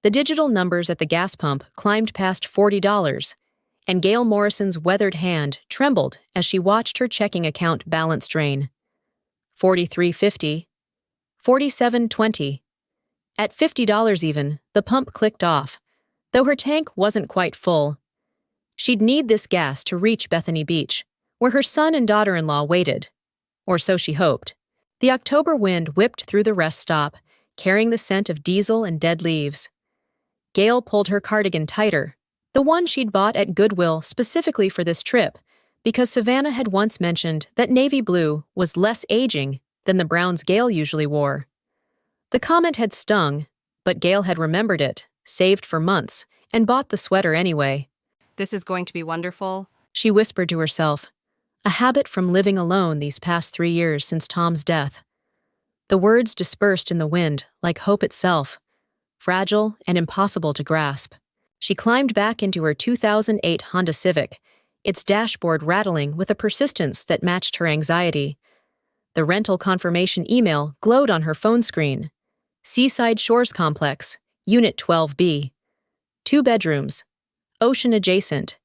The digital numbers at the gas pump climbed past $40, and Gail Morrison's weathered hand trembled as she watched her checking account balance drain. $43.50, $47.20. At $50 even, the pump clicked off, though her tank wasn't quite full. She'd need this gas to reach Bethany Beach, where her son and daughter-in-law waited. Or so she hoped. The October wind whipped through the rest stop, carrying the scent of diesel and dead leaves. Gail pulled her cardigan tighter, the one she'd bought at Goodwill specifically for this trip, because Savannah had once mentioned that navy blue was less aging than the browns Gail usually wore. The comment had stung, but Gail had remembered it, saved for months, and bought the sweater anyway. "This is going to be wonderful," she whispered to herself, a habit from living alone these past 3 years since Tom's death. The words dispersed in the wind like hope itself, fragile and impossible to grasp. She climbed back into her 2008 Honda Civic, its dashboard rattling with a persistence that matched her anxiety. The rental confirmation email glowed on her phone screen. Seaside Shores Complex, Unit 12B. 2 bedrooms. Ocean adjacent.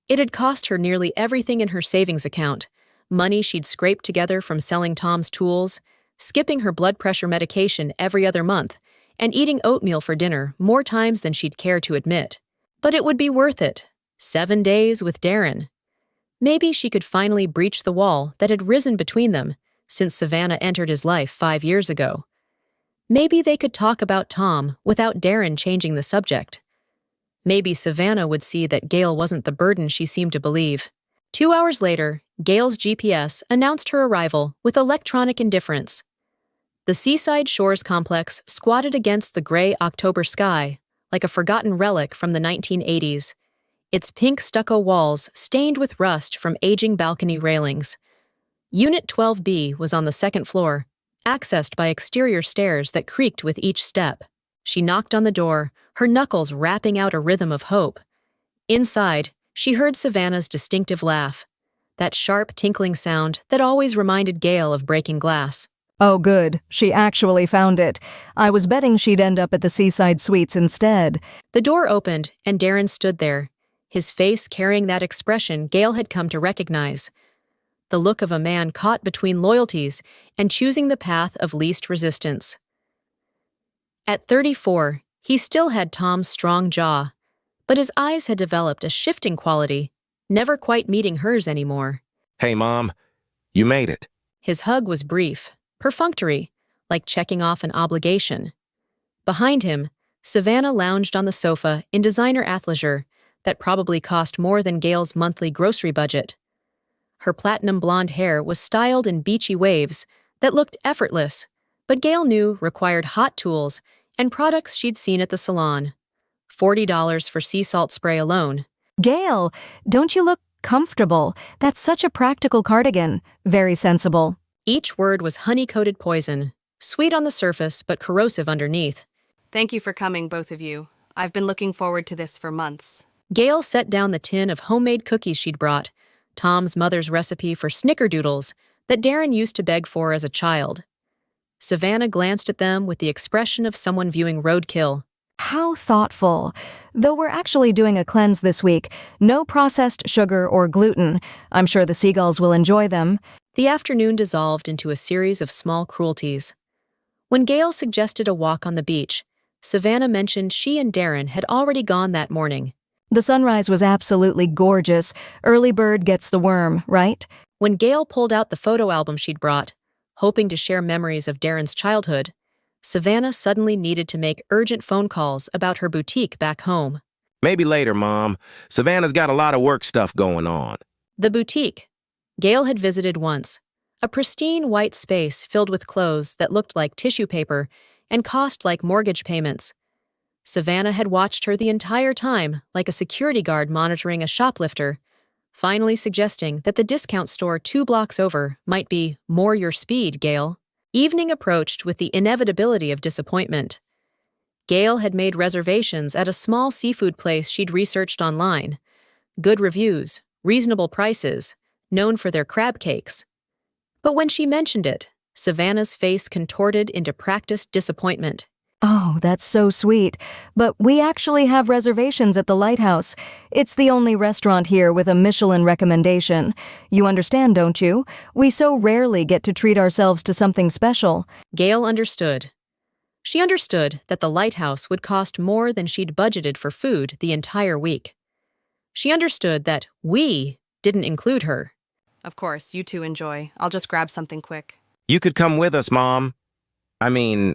It had cost her nearly everything in her savings account, money she'd scraped together from selling Tom's tools, skipping her blood pressure medication every other month, and eating oatmeal for dinner more times than she'd care to admit. But it would be worth it. 7 days with Darren. Maybe she could finally breach the wall that had risen between them since Savannah entered his life 5 years ago. Maybe they could talk about Tom without Darren changing the subject. Maybe Savannah would see that Gail wasn't the burden she seemed to believe. 2 hours later, Gail's GPS announced her arrival with electronic indifference. The Seaside Shores Complex squatted against the gray October sky like a forgotten relic from the 1980s, its pink stucco walls stained with rust from aging balcony railings. Unit 12B was on the second floor, accessed by exterior stairs that creaked with each step. She knocked on the door, her knuckles rapping out a rhythm of hope. Inside, she heard Savannah's distinctive laugh, that sharp tinkling sound that always reminded Gail of breaking glass. "Oh, good. She actually found it. I was betting she'd end up at the Seaside Suites instead." The door opened, and Darren stood there, his face carrying that expression Gail had come to recognize. The look of a man caught between loyalties and choosing the path of least resistance. At 34, he still had Tom's strong jaw, but his eyes had developed a shifting quality, never quite meeting hers anymore. "Hey, Mom, you made it." His hug was brief, perfunctory, like checking off an obligation. Behind him, Savannah lounged on the sofa in designer athleisure that probably cost more than Gail's monthly grocery budget. Her platinum blonde hair was styled in beachy waves that looked effortless, but Gail knew required hot tools and products she'd seen at the salon. $40 for sea salt spray alone. "Gail, don't you look comfortable? That's such a practical cardigan. Very sensible." Each word was honey-coated poison, sweet on the surface but corrosive underneath. "Thank you for coming, both of you. I've been looking forward to this for months." Gail set down the tin of homemade cookies she'd brought, Tom's mother's recipe for snickerdoodles that Darren used to beg for as a child. Savannah glanced at them with the expression of someone viewing roadkill. "How thoughtful. Though we're actually doing a cleanse this week. No processed sugar or gluten. I'm sure the seagulls will enjoy them." The afternoon dissolved into a series of small cruelties. When Gail suggested a walk on the beach, Savannah mentioned she and Darren had already gone that morning. "The sunrise was absolutely gorgeous. Early bird gets the worm, right?" When Gail pulled out the photo album she'd brought, hoping to share memories of Darren's childhood, Savannah suddenly needed to make urgent phone calls about her boutique back home. "Maybe later, Mom. Savannah's got a lot of work stuff going on." The boutique. Gail had visited once. A pristine white space filled with clothes that looked like tissue paper and cost like mortgage payments. Savannah had watched her the entire time like a security guard monitoring a shoplifter, finally suggesting that the discount store 2 blocks over might be more your speed, Gail. Evening approached with the inevitability of disappointment. Gail had made reservations at a small seafood place she'd researched online. Good reviews, reasonable prices, known for their crab cakes. But when she mentioned it, Savannah's face contorted into practiced disappointment. Oh, that's so sweet. But we actually have reservations at the Lighthouse. It's the only restaurant here with a Michelin recommendation. You understand, don't you? We so rarely get to treat ourselves to something special. Gail understood. She understood that the lighthouse would cost more than she'd budgeted for food the entire week. She understood that we didn't include her. Of course, you two enjoy. I'll just grab something quick. You could come with us, Mom. I mean,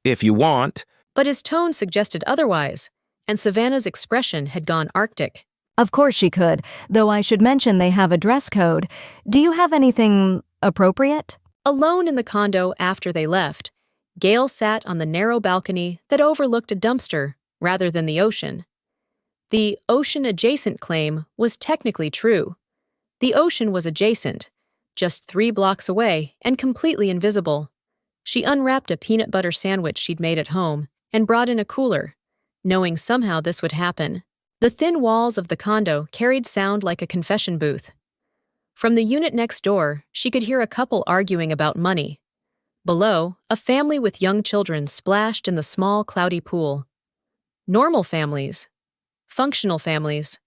if you want. But his tone suggested otherwise, and Savannah's expression had gone arctic. Of course she could, though I should mention they have a dress code. Do you have anything appropriate? Alone in the condo after they left, Gail sat on the narrow balcony that overlooked a dumpster rather than the ocean. The ocean-adjacent claim was technically true. The ocean was adjacent, just 3 blocks away and completely invisible. She unwrapped a peanut butter sandwich she'd made at home and brought in a cooler, knowing somehow this would happen. The thin walls of the condo carried sound like a confession booth. From the unit next door, she could hear a couple arguing about money. Below, a family with young children splashed in the small, cloudy pool. Normal families. Functional families.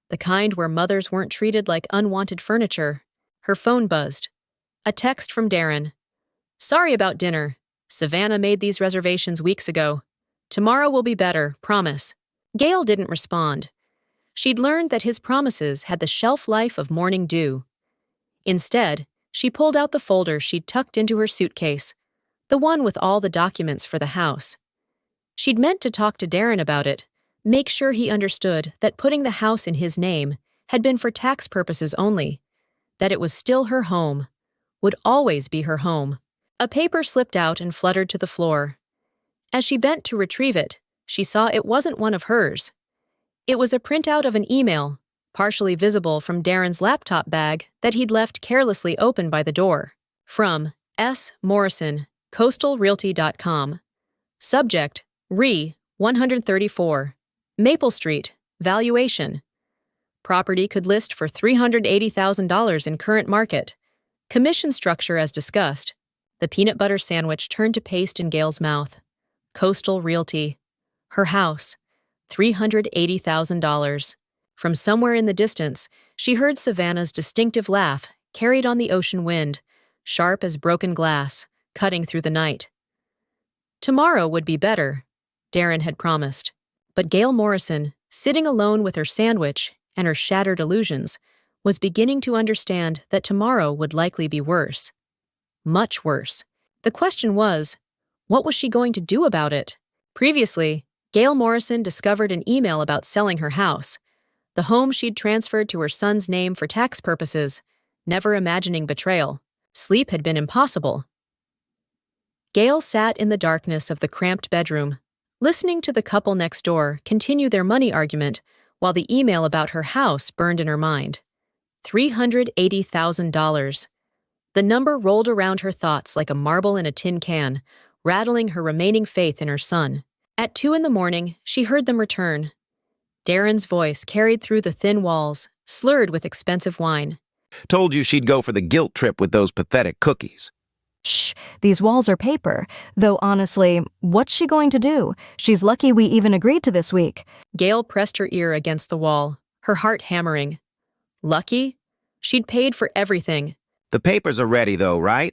The kind where mothers weren't treated like unwanted furniture. Her phone buzzed. A text from Darren. "Sorry about dinner. Savannah made these reservations weeks ago. Tomorrow will be better, promise." Gail didn't respond. She'd learned that his promises had the shelf life of morning dew. Instead, she pulled out the folder she'd tucked into her suitcase, the one with all the documents for the house. She'd meant to talk to Darren about it, make sure he understood that putting the house in his name had been for tax purposes only, that it was still her home, would always be her home. A paper slipped out and fluttered to the floor. As she bent to retrieve it, she saw it wasn't one of hers. It was a printout of an email, partially visible from Darren's laptop bag that he'd left carelessly open by the door. From S. Morrison, coastalrealty.com. Subject, Re. 134. Maple Street, valuation. Property could list for $380,000 in current market. Commission structure as discussed. The peanut butter sandwich turned to paste in Gail's mouth. Coastal Realty. Her house. $380,000. From somewhere in the distance, she heard Savannah's distinctive laugh, carried on the ocean wind, sharp as broken glass, cutting through the night. Tomorrow would be better, Darren had promised. But Gail Morrison, sitting alone with her sandwich and her shattered illusions, was beginning to understand that tomorrow would likely be worse. Much worse. The question was, what was she going to do about it? Previously, Gail Morrison discovered an email about selling her house, the home she'd transferred to her son's name for tax purposes, never imagining betrayal. Sleep had been impossible. Gail sat in the darkness of the cramped bedroom, listening to the couple next door continue their money argument while the email about her house burned in her mind. $380,000. The number rolled around her thoughts like a marble in a tin can, rattling her remaining faith in her son. At 2 a.m, she heard them return. Darren's voice carried through the thin walls, slurred with expensive wine. Told you she'd go for the guilt trip with those pathetic cookies. Shh, these walls are paper. Though honestly, what's she going to do? She's lucky we even agreed to this week. Gail pressed her ear against the wall, her heart hammering. Lucky? She'd paid for everything. The papers are ready though, right?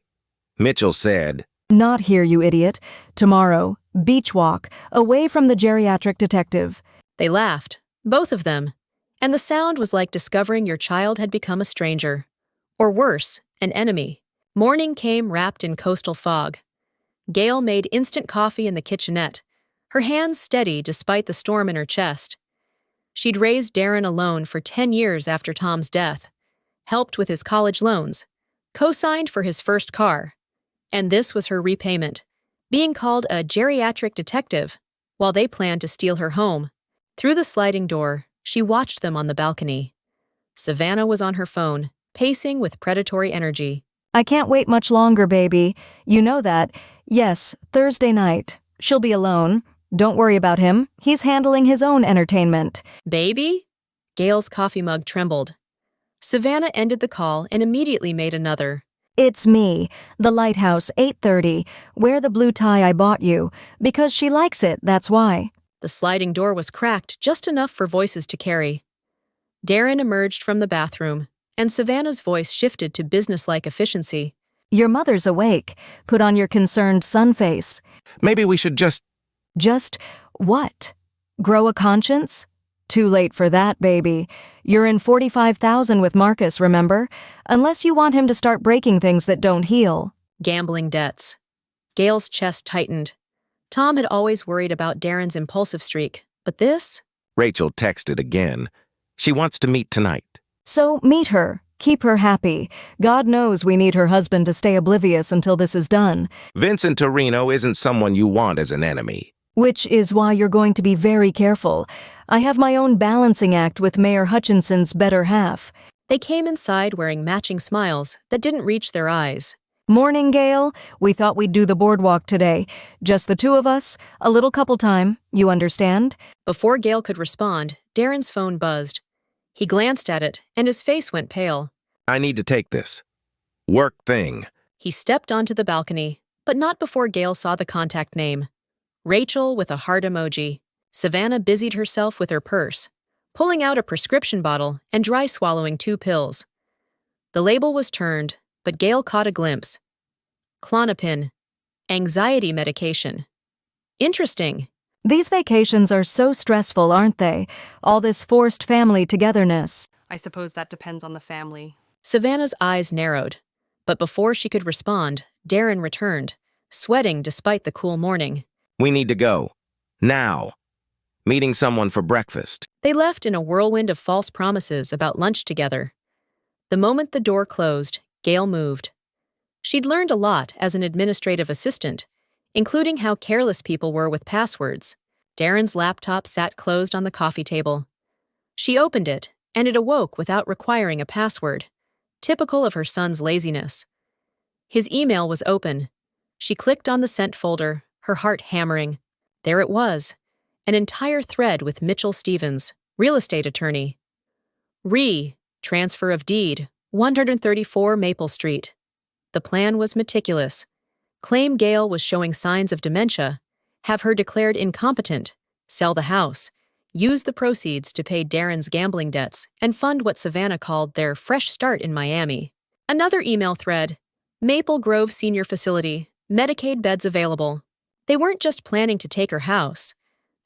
Mitchell said. Not here, you idiot. Tomorrow, beach walk, away from the geriatric detective. They laughed, both of them, and the sound was like discovering your child had become a stranger. Or worse, an enemy. Morning came wrapped in coastal fog. Gail made instant coffee in the kitchenette, her hands steady despite the storm in her chest. She'd raised Darren alone for 10 years after Tom's death, helped with his college loans, co-signed for his first car. And this was her repayment, being called a geriatric detective, while they planned to steal her home. Through the sliding door, she watched them on the balcony. Savannah was on her phone, pacing with predatory energy. I can't wait much longer, baby. You know that. Yes, Thursday night. She'll be alone. Don't worry about him. He's handling his own entertainment. Baby? Gail's coffee mug trembled. Savannah ended the call and immediately made another. It's me, the lighthouse, 8:30. Wear the blue tie I bought you. Because she likes it, that's why. The sliding door was cracked just enough for voices to carry. Darren emerged from the bathroom, and Savannah's voice shifted to businesslike efficiency. Your mother's awake. Put on your concerned sun face. Maybe we should just... Just what? Grow a conscience? Too late for that, baby. You're in 45,000 with Marcus, remember? Unless you want him to start breaking things that don't heal. Gambling debts. Gail's chest tightened. Tom had always worried about Darren's impulsive streak, but this? Rachel texted again. She wants to meet tonight. So meet her. Keep her happy. God knows we need her husband to stay oblivious until this is done. Vincent Torino isn't someone you want as an enemy. Which is why you're going to be very careful. I have my own balancing act with Mayor Hutchinson's better half. They came inside wearing matching smiles that didn't reach their eyes. Morning, Gail. We thought we'd do the boardwalk today. Just the two of us, a little couple time, you understand? Before Gail could respond, Darren's phone buzzed. He glanced at it, and his face went pale. I need to take this. Work thing. He stepped onto the balcony, but not before Gail saw the contact name. Rachel with a heart emoji. Savannah busied herself with her purse, pulling out a prescription bottle and dry swallowing 2 pills. The label was turned, but Gail caught a glimpse. Klonopin. Anxiety medication. Interesting. These vacations are so stressful, aren't they? All this forced family togetherness. I suppose that depends on the family. Savannah's eyes narrowed, but before she could respond, Darren returned, sweating despite the cool morning. We need to go. Now. Meeting someone for breakfast. They left in a whirlwind of false promises about lunch together. The moment the door closed, Gail moved. She'd learned a lot as an administrative assistant, including how careless people were with passwords. Darren's laptop sat closed on the coffee table. She opened it, and it awoke without requiring a password, typical of her son's laziness. His email was open. She clicked on the sent folder, her heart hammering. There it was, an entire thread with Mitchell Stevens, real estate attorney. Transfer of deed, 134 Maple Street. The plan was meticulous. Claim Gail was showing signs of dementia, have her declared incompetent, sell the house, use the proceeds to pay Darren's gambling debts, and fund what Savannah called their fresh start in Miami. Another email thread, Maple Grove Senior Facility, Medicaid beds available. They weren't just planning to take her house.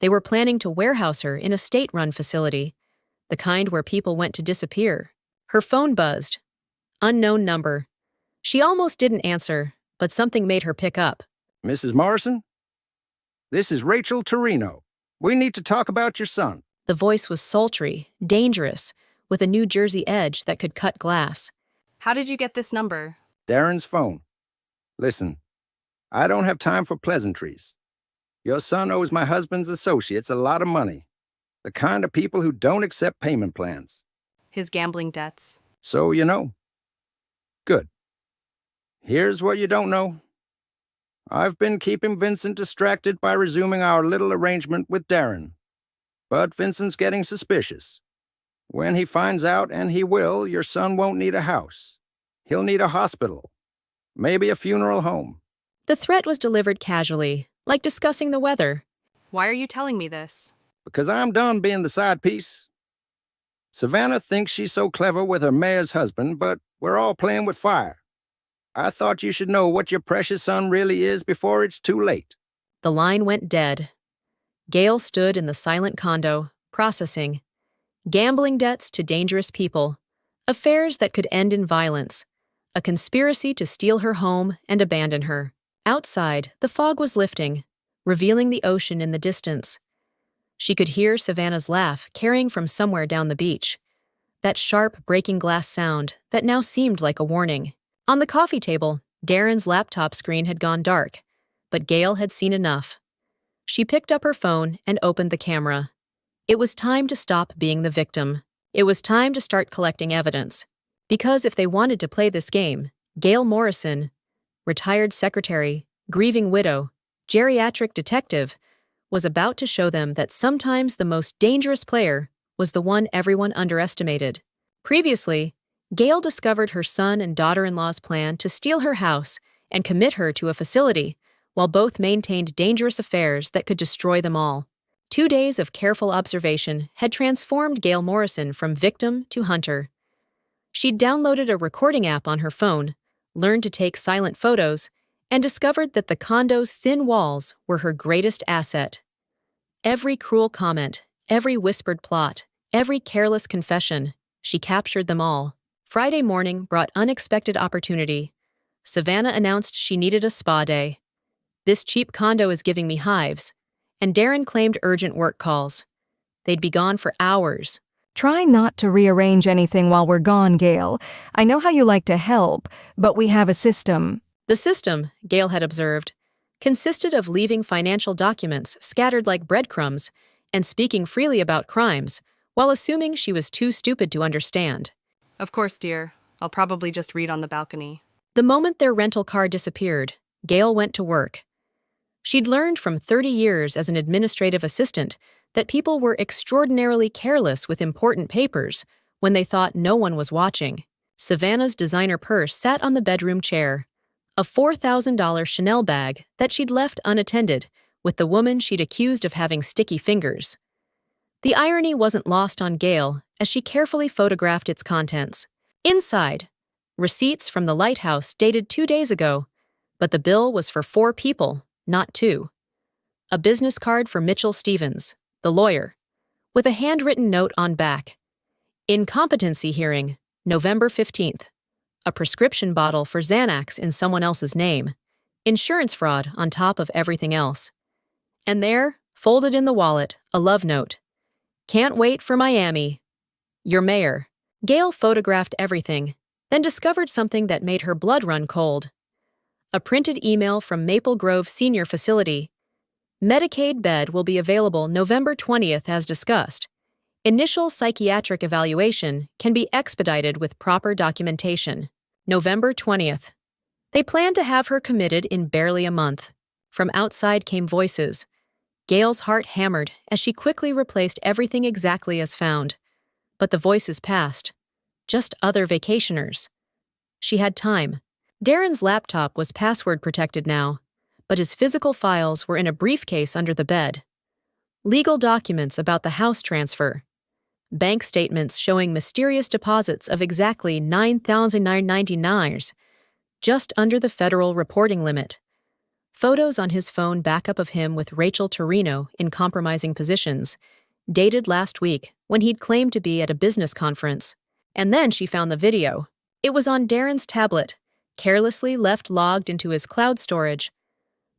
They were planning to warehouse her in a state-run facility, the kind where people went to disappear. Her phone buzzed. Unknown number. She almost didn't answer, but something made her pick up. Mrs. Morrison? This is Rachel Torino. We need to talk about your son. The voice was sultry, dangerous, with a New Jersey edge that could cut glass. How did you get this number? Darren's phone. Listen, I don't have time for pleasantries. Your son owes my husband's associates a lot of money. The kind of people who don't accept payment plans. His gambling debts. So you know. Good. Here's what you don't know. I've been keeping Vincent distracted by resuming our little arrangement with Darren. But Vincent's getting suspicious. When he finds out, and he will, your son won't need a house. He'll need a hospital. Maybe a funeral home. The threat was delivered casually, like discussing the weather. Why are you telling me this? Because I'm done being the side piece. Savannah thinks she's so clever with her mayor's husband, but we're all playing with fire. I thought you should know what your precious son really is before it's too late. The line went dead. Gail stood in the silent condo, processing. Gambling debts to dangerous people. Affairs that could end in violence. A conspiracy to steal her home and abandon her. Outside, the fog was lifting, revealing the ocean in the distance. She could hear Savannah's laugh carrying from somewhere down the beach. That sharp, breaking glass sound that now seemed like a warning. On the coffee table, Darren's laptop screen had gone dark, but Gail had seen enough. She picked up her phone and opened the camera. It was time to stop being the victim. It was time to start collecting evidence. Because if they wanted to play this game, Gail Morrison, retired secretary, grieving widow, geriatric detective, was about to show them that sometimes the most dangerous player was the one everyone underestimated. Previously, Gail discovered her son and daughter-in-law's plan to steal her house and commit her to a facility, while both maintained dangerous affairs that could destroy them all. 2 days of careful observation had transformed Gail Morrison from victim to hunter. She'd downloaded a recording app on her phone, learned to take silent photos, and discovered that the condo's thin walls were her greatest asset. Every cruel comment, every whispered plot, every careless confession, she captured them all. Friday morning brought unexpected opportunity. Savannah announced she needed a spa day. "This cheap condo is giving me hives," and Darren claimed urgent work calls. They'd be gone for hours. Try not to rearrange anything while we're gone, Gail. I know how you like to help, but we have a system. The system, Gail had observed, consisted of leaving financial documents scattered like breadcrumbs and speaking freely about crimes, while assuming she was too stupid to understand. Of course, dear. I'll probably just read on the balcony. The moment their rental car disappeared, Gail went to work. She'd learned from 30 years as an administrative assistant that people were extraordinarily careless with important papers when they thought no one was watching. Savannah's designer purse sat on the bedroom chair, a $4,000 Chanel bag that she'd left unattended with the woman she'd accused of having sticky fingers. The irony wasn't lost on Gail as she carefully photographed its contents. Inside, receipts from the lighthouse dated 2 days ago, but the bill was for 4 people, not 2. A business card for Mitchell Stevens, the lawyer, with a handwritten note on back. Incompetency hearing, November 15th. A prescription bottle for Xanax in someone else's name. Insurance fraud on top of everything else. And there, folded in the wallet, a love note. "Can't wait for Miami. Your mayor." Gail photographed everything, then discovered something that made her blood run cold. A printed email from Maple Grove Senior Facility. "Medicaid bed will be available November 20th as discussed. Initial psychiatric evaluation can be expedited with proper documentation." November 20th. They planned to have her committed in barely a month. From outside came voices. Gail's heart hammered as she quickly replaced everything exactly as found. But the voices passed. Just other vacationers. She had time. Darren's laptop was password protected now, but his physical files were in a briefcase under the bed. Legal documents about the house transfer. Bank statements showing mysterious deposits of exactly $9,999, just under the federal reporting limit. Photos on his phone backup of him with Rachel Torino in compromising positions, dated last week when he'd claimed to be at a business conference. And then she found the video. It was on Darren's tablet, carelessly left logged into his cloud storage.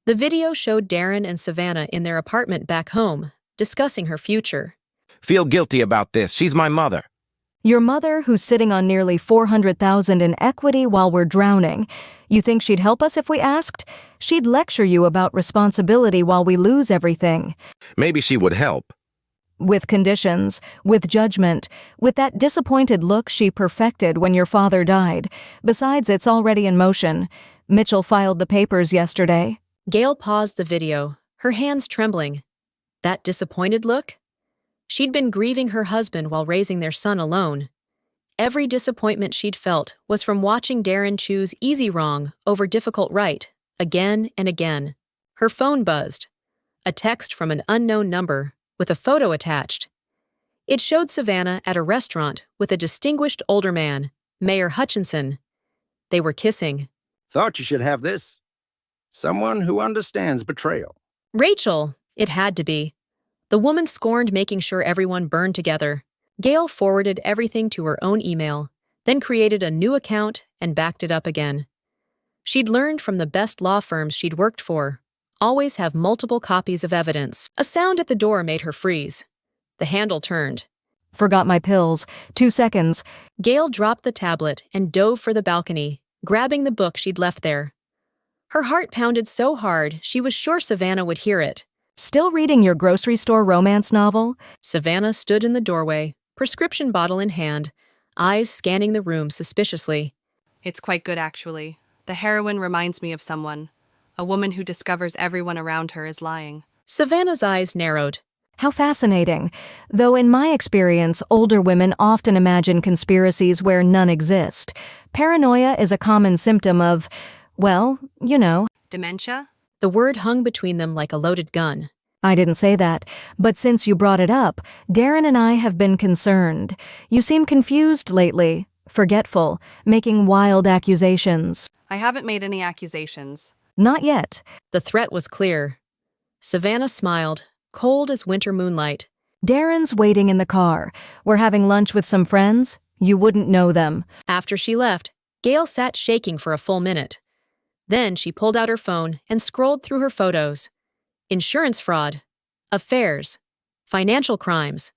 The video showed Darren and Savannah in their apartment back home, discussing her future. Feel guilty about this. She's my mother. Your mother, who's sitting on nearly $400,000 in equity while we're drowning. You think she'd help us if we asked? She'd lecture you about responsibility while we lose everything. Maybe she would help. With conditions, with judgment, with that disappointed look she perfected when your father died. Besides, it's already in motion. Mitchell filed the papers yesterday. Gail paused the video, her hands trembling. That disappointed look? She'd been grieving her husband while raising their son alone. Every disappointment she'd felt was from watching Darren choose easy wrong over difficult right, again and again. Her phone buzzed. A text from an unknown number, with a photo attached. It showed Savannah at a restaurant with a distinguished older man, Mayor Hutchinson. They were kissing. Thought you should have this. Someone who understands betrayal. Rachel, it had to be. The woman scorned making sure everyone burned together. Gail forwarded everything to her own email, then created a new account and backed it up again. She'd learned from the best law firms she'd worked for. Always have multiple copies of evidence. A sound at the door made her freeze. The handle turned. Forgot my pills. 2 seconds. Gail dropped the tablet and dove for the balcony, grabbing the book she'd left there. Her heart pounded so hard she was sure Savannah would hear it. Still reading your grocery store romance novel? Savannah stood in the doorway, prescription bottle in hand, eyes scanning the room suspiciously. It's quite good, actually. The heroine reminds me of someone. A woman who discovers everyone around her is lying. Savannah's eyes narrowed. How fascinating. Though in my experience, older women often imagine conspiracies where none exist. Paranoia is a common symptom of, well, you know. Dementia? The word hung between them like a loaded gun. I didn't say that, but since you brought it up, Darren and I have been concerned. You seem confused lately, forgetful, making wild accusations. I haven't made any accusations. Not yet. The threat was clear. Savannah smiled, cold as winter moonlight. Darren's waiting in the car. We're having lunch with some friends. You wouldn't know them. After she left, Gail sat shaking for a full minute. Then she pulled out her phone and scrolled through her photos. Insurance fraud, affairs, financial crimes,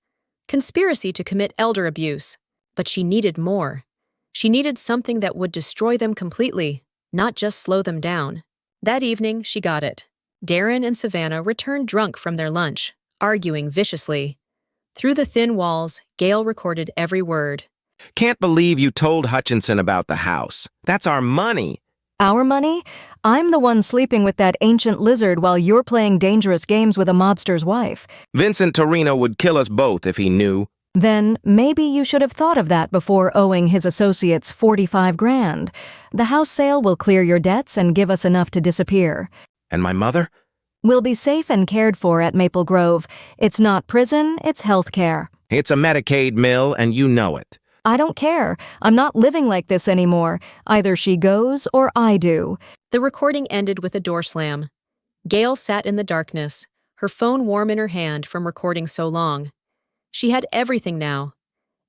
conspiracy to commit elder abuse. But she needed more. She needed something that would destroy them completely, not just slow them down. That evening, she got it. Darren and Savannah returned drunk from their lunch, arguing viciously. Through the thin walls, Gail recorded every word. Can't believe you told Hutchinson about the house. That's our money. Our money? I'm the one sleeping with that ancient lizard while you're playing dangerous games with a mobster's wife. Vincent Torino would kill us both if he knew. Then maybe you should have thought of that before owing his associates 45 grand. The house sale will clear your debts and give us enough to disappear. And my mother? We'll be safe and cared for at Maple Grove. It's not prison, it's health care. It's a Medicaid mill, and you know it. I don't care. I'm not living like this anymore. Either she goes or I do. The recording ended with a door slam. Gail sat in the darkness, her phone warm in her hand from recording so long. She had everything now.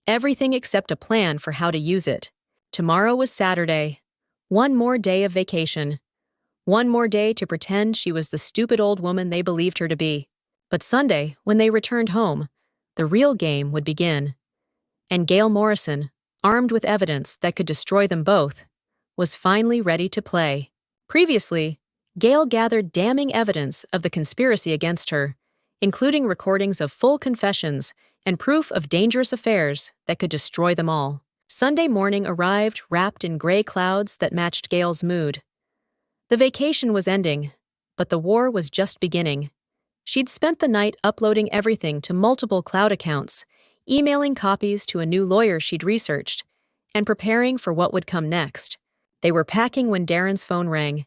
Everything except a plan for how to use it. Tomorrow was Saturday. One more day of vacation. One more day to pretend she was the stupid old woman they believed her to be. But Sunday, when they returned home, the real game would begin. And Gail Morrison, armed with evidence that could destroy them both, was finally ready to play. Previously, Gail gathered damning evidence of the conspiracy against her, including recordings of full confessions and proof of dangerous affairs that could destroy them all. Sunday morning arrived wrapped in gray clouds that matched Gail's mood. The vacation was ending, but the war was just beginning. She'd spent the night uploading everything to multiple cloud accounts, emailing copies to a new lawyer she'd researched, and preparing for what would come next. They were packing when Darren's phone rang.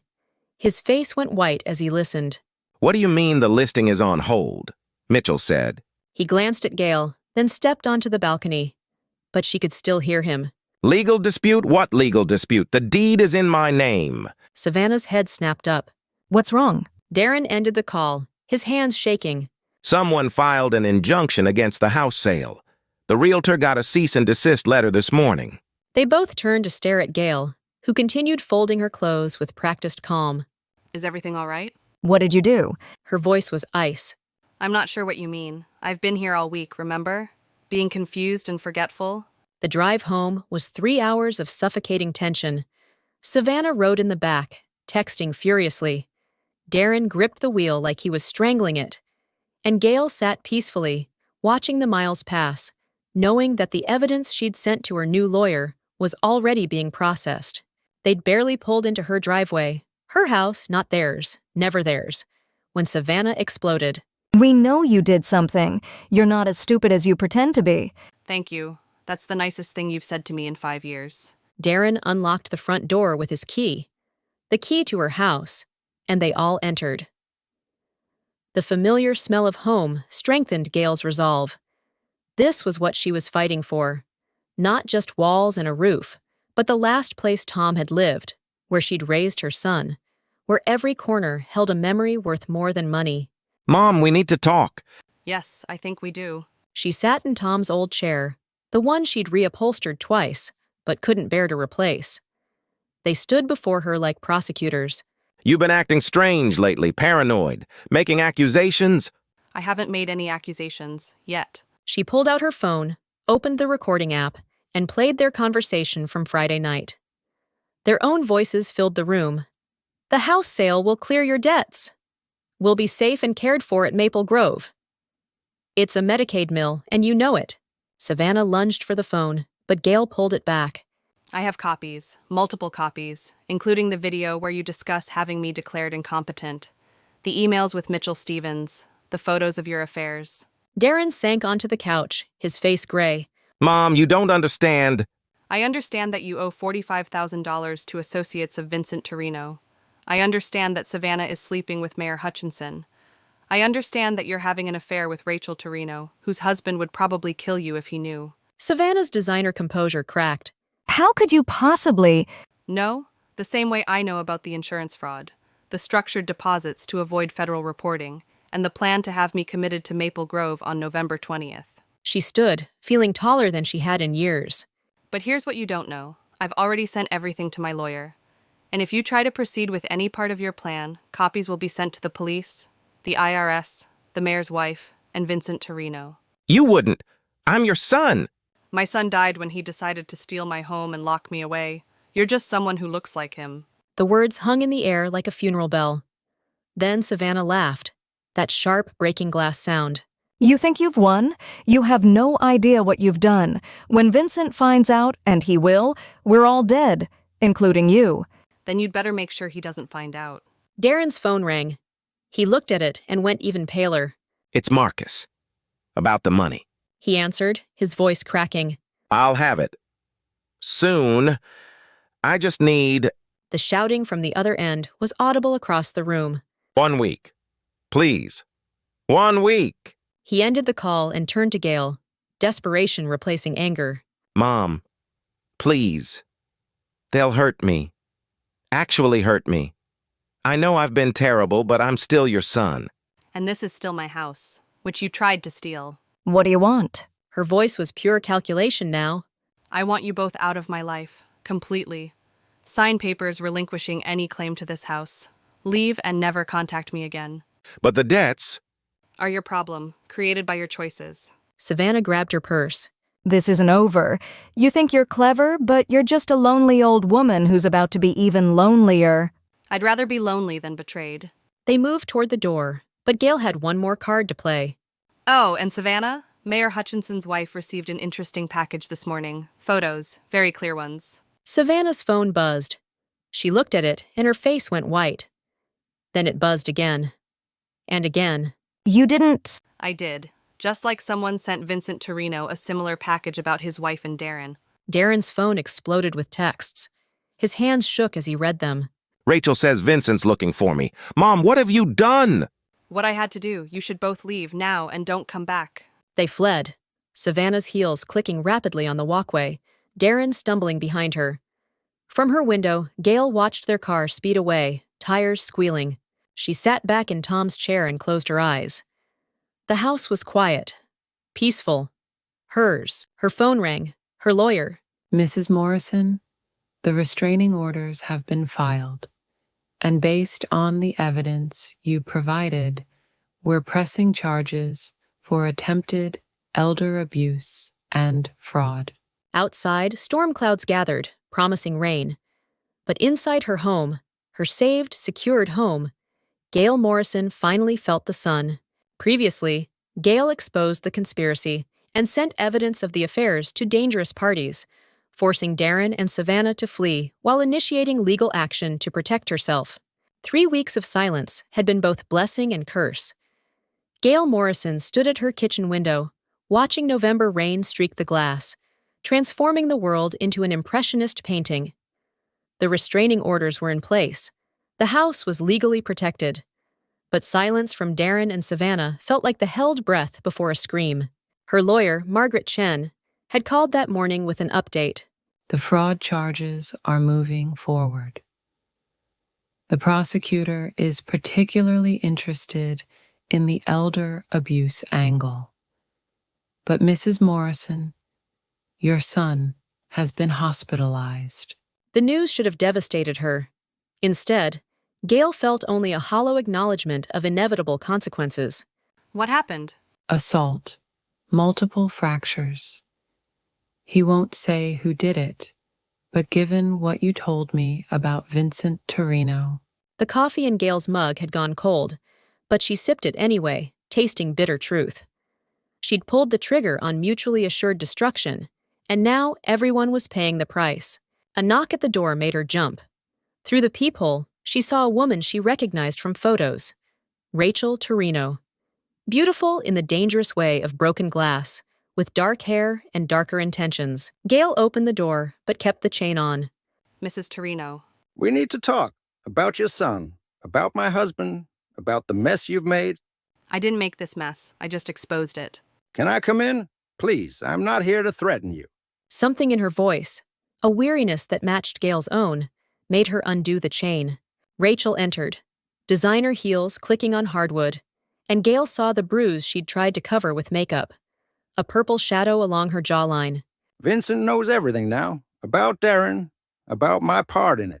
His face went white as he listened. What do you mean the listing is on hold? Mitchell said. He glanced at Gail, then stepped onto the balcony. But she could still hear him. Legal dispute? What legal dispute? The deed is in my name. Savannah's head snapped up. What's wrong? Darren ended the call, his hands shaking. Someone filed an injunction against the house sale. The realtor got a cease and desist letter this morning. They both turned to stare at Gail, who continued folding her clothes with practiced calm. Is everything all right? What did you do? Her voice was ice. I'm not sure what you mean. I've been here all week, remember? Being confused and forgetful. The drive home was 3 hours of suffocating tension. Savannah rode in the back, texting furiously. Darren gripped the wheel like he was strangling it. And Gail sat peacefully, watching the miles pass, knowing that the evidence she'd sent to her new lawyer was already being processed. They'd barely pulled into her driveway, her house, not theirs, never theirs, when Savannah exploded. We know you did something. You're not as stupid as you pretend to be. Thank you. That's the nicest thing you've said to me in 5 years. Darren unlocked the front door with his key, the key to her house, and they all entered. The familiar smell of home strengthened Gail's resolve. This was what she was fighting for. Not just walls and a roof, but the last place Tom had lived, where she'd raised her son, where every corner held a memory worth more than money. Mom, we need to talk. Yes, I think we do. She sat in Tom's old chair, the one she'd reupholstered twice, but couldn't bear to replace. They stood before her like prosecutors. You've been acting strange lately, paranoid, making accusations. I haven't made any accusations, yet. She pulled out her phone, opened the recording app, and played their conversation from Friday night. Their own voices filled the room. The house sale will clear your debts. We'll be safe and cared for at Maple Grove. It's a Medicaid mill, and you know it. Savannah lunged for the phone, but Gail pulled it back. I have copies, multiple copies, including the video where you discuss having me declared incompetent, the emails with Mitchell Stevens, the photos of your affairs. Darren sank onto the couch, his face gray. Mom, you don't understand. I understand that you owe $45,000 to associates of Vincent Torino. I understand that Savannah is sleeping with Mayor Hutchinson. I understand that you're having an affair with Rachel Torino, whose husband would probably kill you if he knew. Savannah's designer composure cracked. How could you possibly? No? The same way I know about the insurance fraud, the structured deposits to avoid federal reporting, and the plan to have me committed to Maple Grove on November 20th. She stood, feeling taller than she had in years. But here's what you don't know. I've already sent everything to my lawyer. And if you try to proceed with any part of your plan, copies will be sent to the police, the IRS, the mayor's wife, and Vincent Torino. You wouldn't. I'm your son. My son died when he decided to steal my home and lock me away. You're just someone who looks like him. The words hung in the air like a funeral bell. Then Savannah laughed, that sharp breaking glass sound. You think you've won? You have no idea what you've done. When Vincent finds out, and he will, we're all dead, including you. Then you'd better make sure he doesn't find out. Darren's phone rang. He looked at it and went even paler. It's Marcus. About the money. He answered, his voice cracking. I'll have it. Soon. I just need The shouting from the other end was audible across the room. 1 week. Please. 1 week. He ended the call and turned to Gail, desperation replacing anger. Mom, please. They'll hurt me. Actually hurt me. I know I've been terrible, but I'm still your son. And this is still my house, which you tried to steal. What do you want? Her voice was pure calculation now. I want you both out of my life, completely. Sign papers relinquishing any claim to this house. Leave and never contact me again. But the debts... Are your problem, created by your choices. Savannah grabbed her purse. This isn't over. You think you're clever, but you're just a lonely old woman who's about to be even lonelier. I'd rather be lonely than betrayed. They moved toward the door, but Gail had one more card to play. Oh, and Savannah? Mayor Hutchinson's wife received an interesting package this morning. Photos, very clear ones. Savannah's phone buzzed. She looked at it, and her face went white. Then it buzzed again. And again. You didn't... I did. Just like someone sent Vincent Torino a similar package about his wife and Darren. Darren's phone exploded with texts. His hands shook as he read them. Rachel says Vincent's looking for me. Mom, what have you done? What I had to do. You should both leave now and don't come back. They fled, Savannah's heels clicking rapidly on the walkway, Darren stumbling behind her. From her window, Gail watched their car speed away, tires squealing. She sat back in Tom's chair and closed her eyes. The house was quiet, peaceful. Hers. Her phone rang. Her lawyer. Mrs. Morrison, the restraining orders have been filed, and based on the evidence you provided, we're pressing charges for attempted elder abuse and fraud. Outside, storm clouds gathered, promising rain. But inside her home, her saved, secured home, Gail Morrison finally felt the sun. Previously, Gail exposed the conspiracy and sent evidence of the affairs to dangerous parties, forcing Darren and Savannah to flee while initiating legal action to protect herself. 3 weeks of silence had been both blessing and curse. Gail Morrison stood at her kitchen window, watching November rain streak the glass, transforming the world into an impressionist painting. The restraining orders were in place. The house was legally protected. But silence from Darren and Savannah felt like the held breath before a scream. Her lawyer, Margaret Chen, had called that morning with an update. The fraud charges are moving forward. The prosecutor is particularly interested in the elder abuse angle. But Mrs. Morrison, your son has been hospitalized. The news should have devastated her. Instead, Gail felt only a hollow acknowledgement of inevitable consequences. What happened? Assault, multiple fractures. He won't say who did it, but given what you told me about Vincent Torino... The coffee in Gail's mug had gone cold, but she sipped it anyway, tasting bitter truth. She'd pulled the trigger on mutually assured destruction, and now everyone was paying the price. A knock at the door made her jump. Through the peephole, she saw a woman she recognized from photos. Rachel Torino. beautiful in the dangerous way of broken glass, with dark hair and darker intentions. Gail opened the door, but kept the chain on. Mrs. Torino. We need to talk about your son, about my husband, about the mess you've made. I didn't make this mess. I just exposed it. Can I come in? Please, I'm not here to threaten you. Something in her voice, a weariness that matched Gail's own, made her undo the chain. Rachel entered, designer heels clicking on hardwood, and Gail saw the bruise she'd tried to cover with makeup, a purple shadow along her jawline. Vincent knows everything now, about Darren, about my part in it.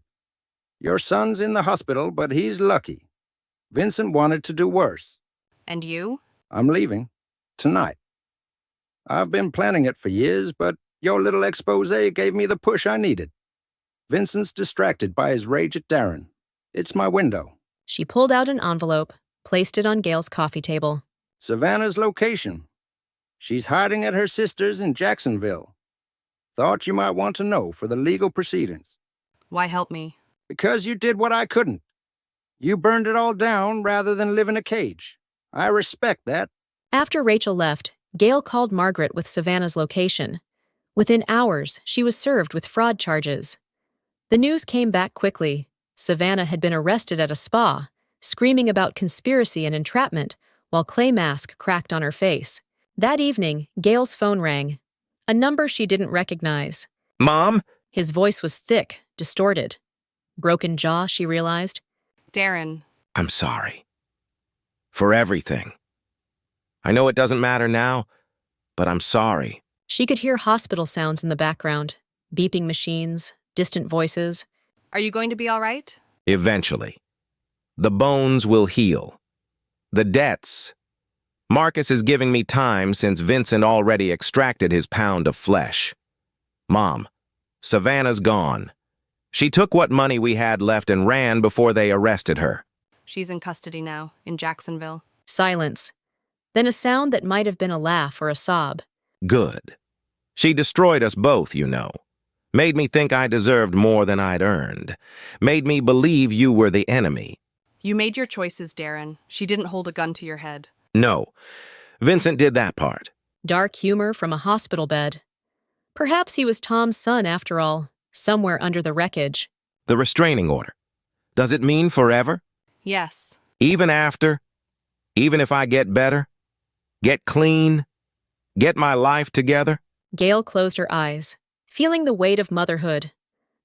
Your son's in the hospital, but he's lucky. Vincent wanted to do worse. And you? I'm leaving. Tonight. I've been planning it for years, but your little expose gave me the push I needed. Vincent's distracted by his rage at Darren. It's my window. She pulled out an envelope, placed it on Gail's coffee table. Savannah's location. She's hiding at her sister's in Jacksonville. Thought you might want to know for the legal proceedings. Why help me? Because you did what I couldn't. You burned it all down rather than live in a cage. I respect that. After Rachel left, Gail called Margaret with Savannah's location. Within hours, she was served with fraud charges. The news came back quickly. Savannah had been arrested at a spa, screaming about conspiracy and entrapment, while clay mask cracked on her face. That evening, Gail's phone rang. A number she didn't recognize. Mom? His voice was thick, distorted. Broken jaw, she realized. Darren. I'm sorry. For everything. I know it doesn't matter now, but I'm sorry. She could hear hospital sounds in the background, beeping machines, distant voices. Are you going to be all right? Eventually. The bones will heal. The debts. Marcus is giving me time since Vincent already extracted his pound of flesh. Mom, Savannah's gone. She took what money we had left and ran before they arrested her. She's in custody now, in Jacksonville. Silence. Then a sound that might have been a laugh or a sob. Good. She destroyed us both, you know. Made me think I deserved more than I'd earned. Made me believe you were the enemy. You made your choices, Darren. She didn't hold a gun to your head. No. Vincent did that part. Dark humor from a hospital bed. Perhaps he was Tom's son after all, somewhere under the wreckage. The restraining order. Does it mean forever? Yes. Even after? Even if I get better? Get clean? Get my life together? Gail closed her eyes, feeling the weight of motherhood.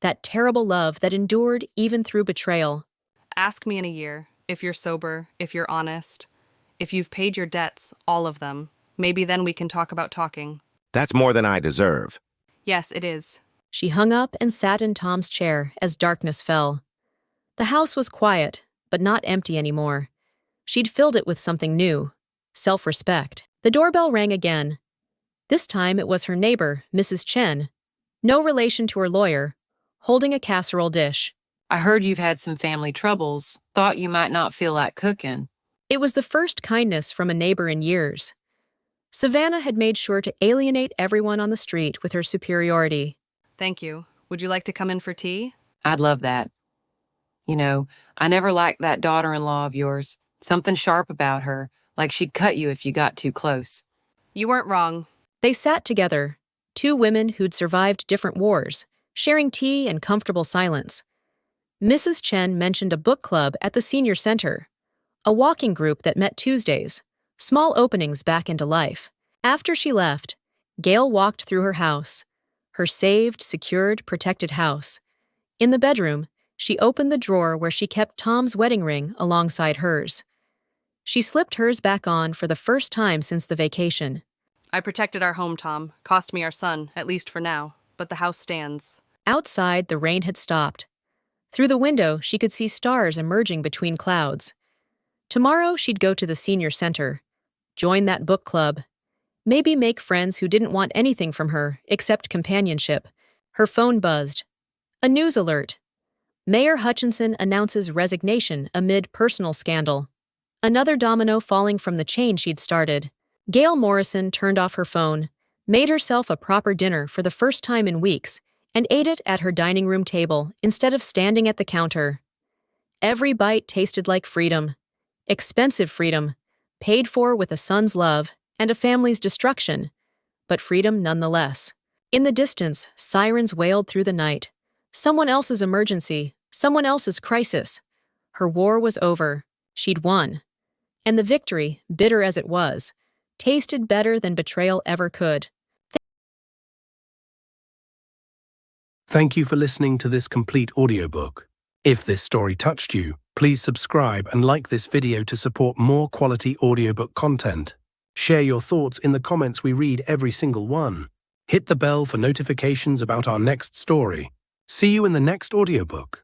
That terrible love that endured even through betrayal. Ask me in a year, if you're sober, if you're honest, if you've paid your debts, all of them. Maybe then we can talk about talking. That's more than I deserve. Yes, it is. She hung up and sat in Tom's chair as darkness fell. The house was quiet, but not empty anymore. She'd filled it with something new, self-respect. The doorbell rang again. This time it was her neighbor, Mrs. Chen, no relation to her lawyer, holding a casserole dish. I heard you've had some family troubles. Thought you might not feel like cooking. It was the first kindness from a neighbor in years. Savannah had made sure to alienate everyone on the street with her superiority. Thank you. Would you like to come in for tea? I'd love that. You know, I never liked that daughter-in-law of yours. Something sharp about her, like she'd cut you if you got too close. You weren't wrong. They sat together, two women who'd survived different wars, sharing tea and comfortable silence. Mrs. Chen mentioned a book club at the senior center, a walking group that met Tuesdays, small openings back into life. After she left, Gail walked through her house, her saved, secured, protected house. In the bedroom, she opened the drawer where she kept Tom's wedding ring alongside hers. She slipped hers back on for the first time since the vacation. I protected our home, Tom. Cost me our son, at least for now. But the house stands. Outside, the rain had stopped. Through the window, she could see stars emerging between clouds. Tomorrow, she'd go to the senior center, join that book club, maybe make friends who didn't want anything from her except companionship. Her phone buzzed. A news alert. Mayor Hutchinson announces resignation amid personal scandal. Another domino falling from the chain she'd started. Gail Morrison turned off her phone, made herself a proper dinner for the first time in weeks, and ate it at her dining room table instead of standing at the counter. Every bite tasted like freedom. Expensive freedom, paid for with a son's love and a family's destruction, but freedom nonetheless. In the distance, sirens wailed through the night. Someone else's emergency, someone else's crisis. Her war was over. She'd won. And the victory, bitter as it was, tasted better than betrayal ever could. Thank you for listening to this complete audiobook. If this story touched you, please subscribe and like this video to support more quality audiobook content. Share your thoughts in the comments, we read every single one. Hit the bell for notifications about our next story. See you in the next audiobook.